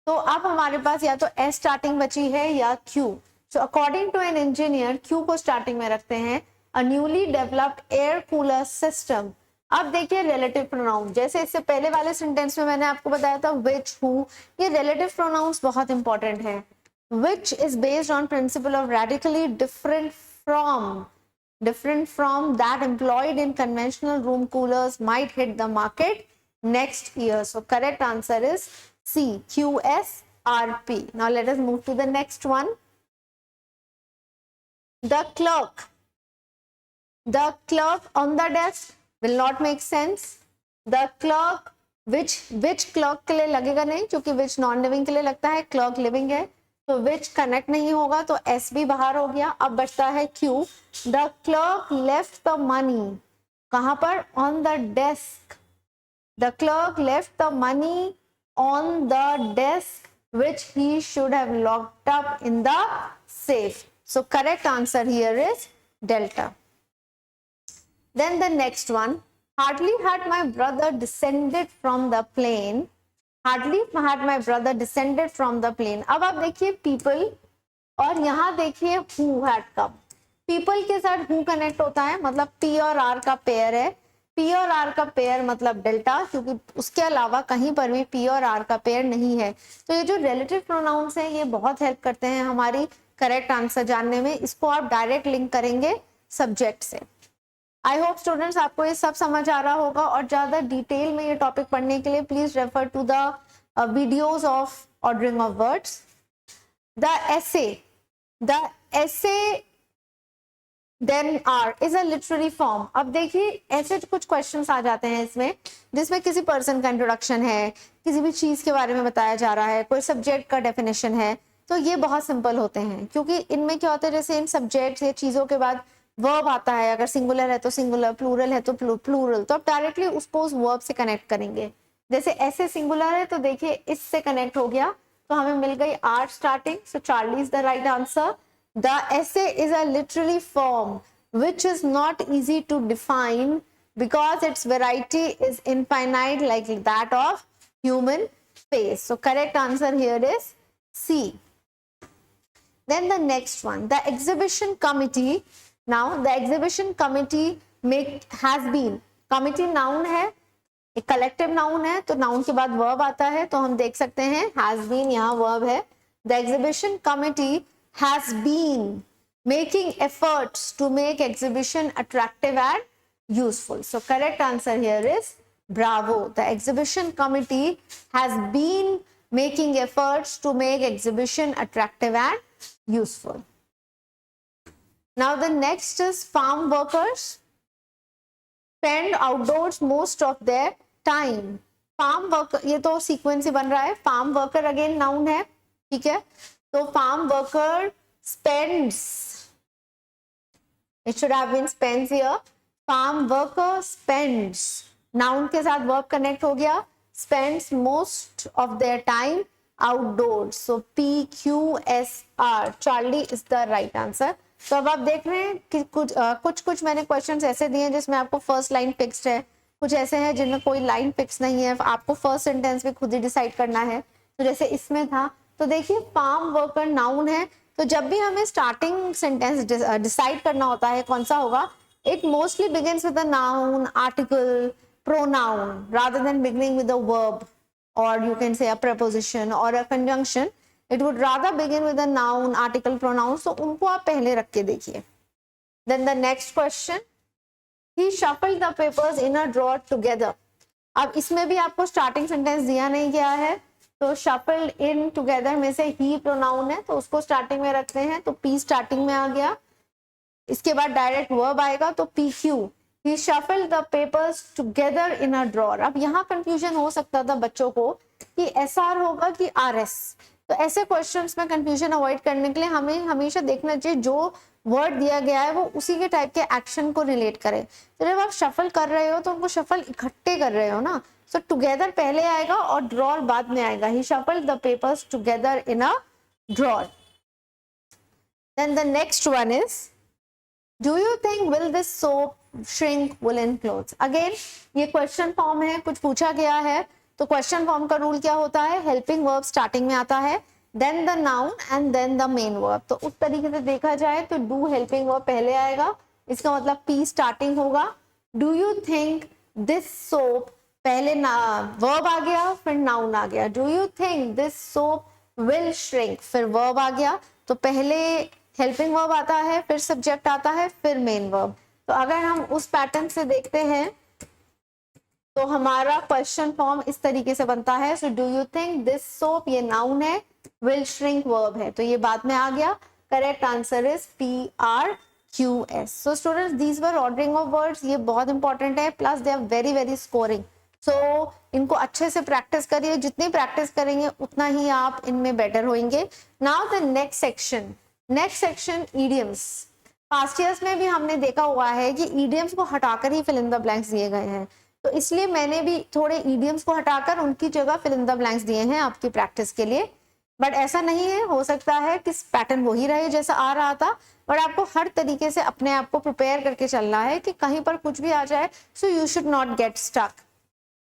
तो अब हमारे पास या तो S स्टार्टिंग बची है या Q. So according to an engineer, Q को स्टार्टिंग में रखते हैं. A newly developed air cooler system. अब देखिए रिलेटिव प्रोनाउन, जैसे इससे पहले वाले सेंटेंस में मैंने आपको बताया था which, who, ये रिलेटिव प्रोनाउंस बहुत इंपॉर्टेंट है. Which is based on principle of radically different from that employed in conventional room coolers might hit the market next year. So correct answer is C, QSRP. Now let us move to the next one. The clerk on the desk will not make sense. The clerk, which clerk के लिए लगेगा नहीं, क्योंकि which नॉन लिविंग के लिए लगता है, clerk लिविंग है, तो which कनेक्ट नहीं होगा, तो S भी बाहर हो गया. अब बचता है Q. The clerk left the money, कहाँ पर, on the desk. The clerk left the money on the desk which he should have locked up in the safe. So correct answer here is delta. Then the next one. Hardly had my brother descended from the plane. Hardly had my brother descended from the plane. अब आप देखिए people और यहाँ देखिए who had come. People के साथ who connect होता है, मतलब P और R का पेयर है. P और R का पेयर मतलब डेल्टा, क्योंकि उसके अलावा कहीं पर भी P और R का पेयर नहीं है. तो ये जो रिलेटिव प्रोनाउंस हैं ये बहुत हेल्प करते हैं हमारी करेक्ट आंसर जानने में. इसको आप डायरेक्ट लिंक करेंगे सब्जेक्ट से. आई होप स्टूडेंट्स आपको ये सब समझ आ रहा होगा, और ज्यादा डिटेल में ये टॉपिक पढ़ने के लिए please refer to the videos of ordering of words. The essay then are is a literary form. अब देखिए ऐसे कुछ क्वेश्चंस आ जाते हैं इसमें, जिसमें किसी पर्सन का इंट्रोडक्शन है, किसी भी चीज के बारे में बताया जा रहा है, कोई सब्जेक्ट का डेफिनेशन है, तो ये बहुत सिंपल होते हैं, क्योंकि इनमें क्या होता है, जैसे इन सब्जेक्ट या चीजों के बाद वर्ब आता है, अगर सिंगुलर है तो सिंगुलर, प्लूरल है तो प्लूरल, तो आप डायरेक्टली उसको उस वर्ब से कनेक्ट करेंगे. जैसे ऐसे सिंगुलर है तो देखिए इससे कनेक्ट हो गया, तो हमें मिल गई R starting. So Charlie is the right answer. The essay is a literary form which is not easy to define because its variety is infinite like that of human face. So correct answer here is C. Then the next one, the exhibition committee. Now the exhibition committee has been, committee noun है, एक collective noun है, तो noun के बाद verb आता है, तो हम देख सकते हैं has been यहाँ verb है. The exhibition committee has been making efforts to make exhibition attractive and useful. So correct answer here is Bravo. The exhibition committee has been making efforts to make exhibition attractive and useful. Now the next is farm workers spend outdoors most of their time. Farm worker, ये तो सीक्वेंस ही बन रहा है. फार्म वर्कर अगेन नाउन है, ठीक है. तो farm worker spends, it should have been spends here. Farm worker spends, noun के साथ वर्ब कनेक्ट हो गया. Spends most of their time outdoors. So PQSR, Charlie is the right answer. तो अब आप देख रहे हैं कि कुछ मैंने क्वेश्चंस ऐसे दिए हैं जिसमें आपको फर्स्ट लाइन फिक्स्ड है, कुछ ऐसे हैं जिनमें कोई लाइन फिक्स नहीं है, आपको फर्स्ट सेंटेंस भी खुद ही डिसाइड करना है. तो जैसे इसमें था, तो देखिए फार्म वर्कर नाउन है, तो जब भी हमें स्टार्टिंग सेंटेंस डिसाइड करना होता है कौन सा होगा, it mostly begins with a noun, article, pronoun rather than beginning with a verb, or you can say a preposition or a conjunction. It would rather begin with a noun, article, pronoun. So उनको आप पहले रख के देखिए. Then the next question, he shuffled the papers in a drawer together. अब इसमें भी आपको स्टार्टिंग सेंटेंस दिया नहीं गया है, तो shuffled in together में से he प्रोनाउन है, तो उसको स्टार्टिंग में रखते हैं, तो P स्टार्टिंग में आ गया. इसके बाद डायरेक्ट वर्ब आएगा, तो PQ. He shuffled the papers together in a drawer. अब यहाँ कंफ्यूजन हो सकता था बच्चों को कि SR होगा कि RS. तो ऐसे क्वेश्चंस में कंफ्यूजन अवॉइड करने के लिए हमें हमेशा देखना चाहिए जो वर्ड दिया गया है वो उसी के टाइप के एक्शन को रिलेट करे. तो जब आप शफल कर रहे हो तो उनको शफल इकट्ठे कर रहे हो ना, सो टुगेदर पहले आएगा और ड्रॉर बाद में आएगा. He shuffled the papers together in a drawer. Then the next one is, do you think will this soap shrink woolen clothes? Again ये क्वेश्चन फॉर्म है, कुछ पूछा गया है, तो क्वेश्चन फॉर्म का रूल क्या होता है, हेल्पिंग वर्ब स्टार्टिंग में आता है, then the noun and then the main verb. तो उस तरीके से देखा जाए तो डू हेल्पिंग वर्ब पहले आएगा, इसका मतलब P स्टार्टिंग होगा. Do you think this soap, पहले वर्ब आ गया फिर नाउन आ गया. Do you think this soap will shrink, फिर वर्ब आ गया, तो पहले हेल्पिंग वर्ब आता है, फिर सब्जेक्ट आता है, फिर मेन वर्ब. तो अगर हम उस पैटर्न से देखते हैं तो हमारा क्वेश्चन फॉर्म इस तरीके से बनता है. So do you think this soap, ये नाउन है, विल श्रिंक वर्ब है, तो ये बाद में आ गया. Correct answer is PRQS. So students, these were ordering of words, ये बहुत इंपॉर्टेंट है, plus they are very very scoring. So इनको अच्छे से प्रैक्टिस करिए, जितनी प्रैक्टिस करेंगे उतना ही आप इनमें बेटर होंगे. Now the next section idioms. Past years में भी हमने देखा हुआ है कि इडियम्स को हटाकर ही फिल इन द ब्लैंक्स दिए गए हैं, तो इसलिए मैंने भी थोड़े इडियम्स को हटाकर उनकी जगह फिल इन द ब्लैंक्स दिए हैं आपकी प्रैक्टिस के लिए. बट ऐसा नहीं है, हो सकता है कि पैटर्न वही रहे जैसा आ रहा था, बट आपको हर तरीके से अपने आप को प्रिपेयर करके चलना है कि कहीं पर कुछ भी आ जाए, so you should not get stuck.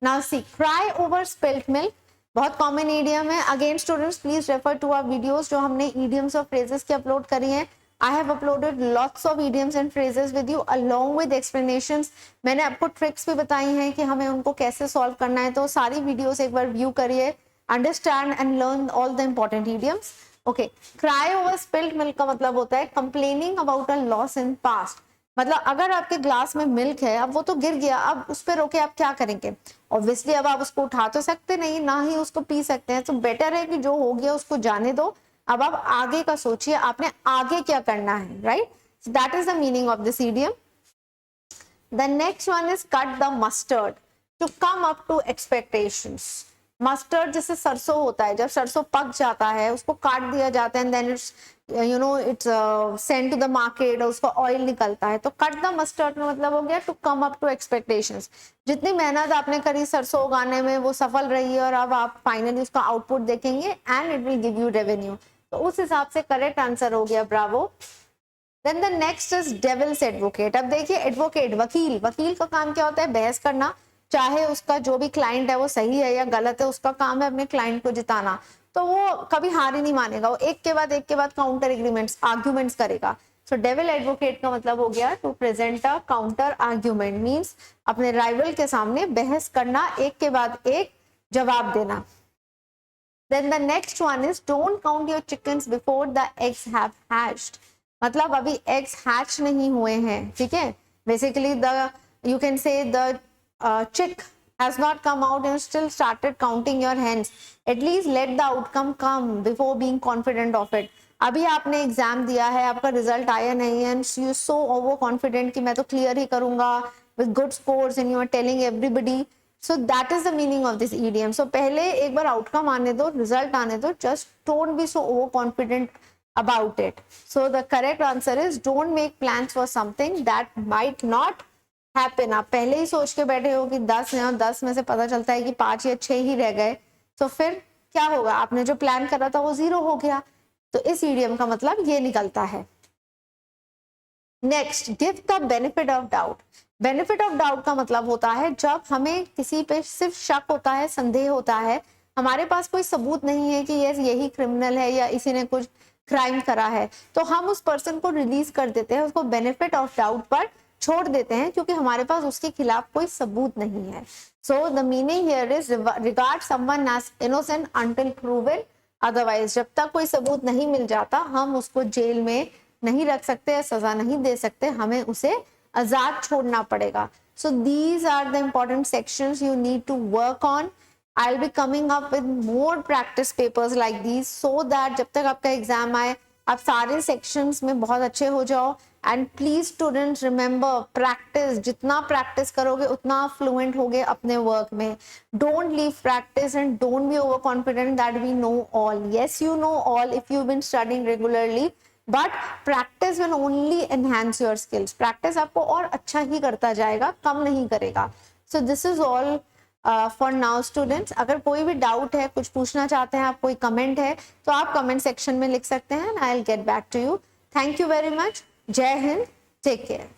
Now see, cry over spilt milk, बहुत कॉमन इडियम है. Again students, please refer to our videos जो हमने इडियम्स और फ्रेजेस की अपलोड करी हैं. I have uploaded lots of idioms and phrases with you along with explanations. मैंने आपको ट्रिक्स भी बताई हैं कि हमें उनको कैसे सॉल्व करना है, तो सारी वीडियोस एक बार व्यू करिए, understand and learn all the important idioms. Okay, cry over spilled milk का मतलब होता है complaining about a loss in past. मतलब अगर आपके ग्लास में मिल्क है, अब वो तो गिर गया, अब उस पर रोके आप क्या करेंगे. ऑब्वियसली अब आप उसको उठा तो सकते नहीं, ना ही उसको पी सकते हैं, तो बेटर है कि जो हो गया उसको जाने दो. अब आप आगे का सोचिए, आपने आगे क्या करना है, right. That is the meaning of this idiom. The next one is cut the mustard to come up to expectations. Mustard जैसे सरसों होता है, जब सरसों पक जाता है उसको काट दिया जाता है, then it's it's send to the market, उसको ऑयल निकलता है. तो कट द मस्टर्ड का मतलब हो गया to come up to expectations. जितनी मेहनत आपने करी सरसों उगाने में वो सफल रही है और अब आप फाइनली उसका आउटपुट देखेंगे and it will give you revenue. तो उस हिसाब से करेक्ट आंसर हो गया, bravo. Then the next is devil's advocate. अब देखिए, एडवोकेट वकील का काम क्या होता है, बहस करना, चाहे उसका जो भी क्लाइंट है वो सही है या गलत है, उसका काम है अपने क्लाइंट को जिताना. तो वो कभी हार ही नहीं मानेगा, वो एक के बाद काउंटर एग्रीमेंट्स, आर्ग्यूमेंट्स करेगा. सो डेविल एडवोकेट का मतलब हो गया to present a counter argument, means अपने राइवल के सामने बहस करना, एक के बाद एक जवाब देना. Then the next one is don't count your chickens before the eggs have hatched. मतलब अभी eggs hatch नहीं हुए हैं, ठीक है. Basically the you can say the chick has not come out and still started counting your hands. At least let the outcome come before being confident of it. अभी आपने एग्जाम दिया है, आपका रिजल्ट आया नहीं है, यू सो ओवर कॉन्फिडेंट कि मैं तो क्लियर ही करूंगा with good scores and you are telling everybody. So that is the meaning of this idiom. So पहले एक बार आउटकम आने दो, रिजल्ट आने दो, just don't be so overconfident about it. So the correct answer is don't make plans for something that might not happen. आप पहले ही सोच के बैठे हो कि 10 हैं और 10 में से पता चलता है कि 5 या 6 ही रह गए, तो फिर क्या होगा? आपने जो प्लान करा था वो 0 हो गया. तो इस idiom का मतलब ये निकलता है. Next, give the benefit of doubt. Benefit of doubt का मतलब होता है जब हमें किसी पे सिर्फ शक होता है, संदेह होता है, हमारे पास कोई सबूत नहीं है कि यही क्रिमिनल है या इसी ने कुछ क्राइम करा है, तो हम उस पर्सन को रिलीज कर देते हैं, उसको बेनिफिट ऑफ डाउट पर छोड़ देते हैं क्योंकि हमारे पास उसके खिलाफ कोई सबूत नहीं है. So the meaning here is regard someone as innocent until proven otherwise. जब तक कोई सबूत नहीं मिल जाता हम उसको जेल में नहीं रख सकते, सजा नहीं दे सकते, हमें उसे आजाद छोड़ना पड़ेगा. So these are the important sections you need to work on. I will be coming up with more practice papers like these so that जब तक आपका एग्जाम आए आप सारे सेक्शंस में बहुत अच्छे हो जाओ. And please students remember, practice, जितना प्रैक्टिस करोगे उतना फ्लुएंट होगे अपने वर्क में. Don't leave practice and don't be over confident that we know all. Yes, you know all if you been studying regularly, but practice will only enhance your skills. Practice आपको और अच्छा ही करता जाएगा, कम नहीं करेगा. So this is all for now students. अगर कोई भी डाउट है, कुछ पूछना चाहते हैं आप, कोई कमेंट है, तो आप कमेंट सेक्शन में लिख सकते हैं. I will get back to you. Thank you very much. Jai Hind. Take care.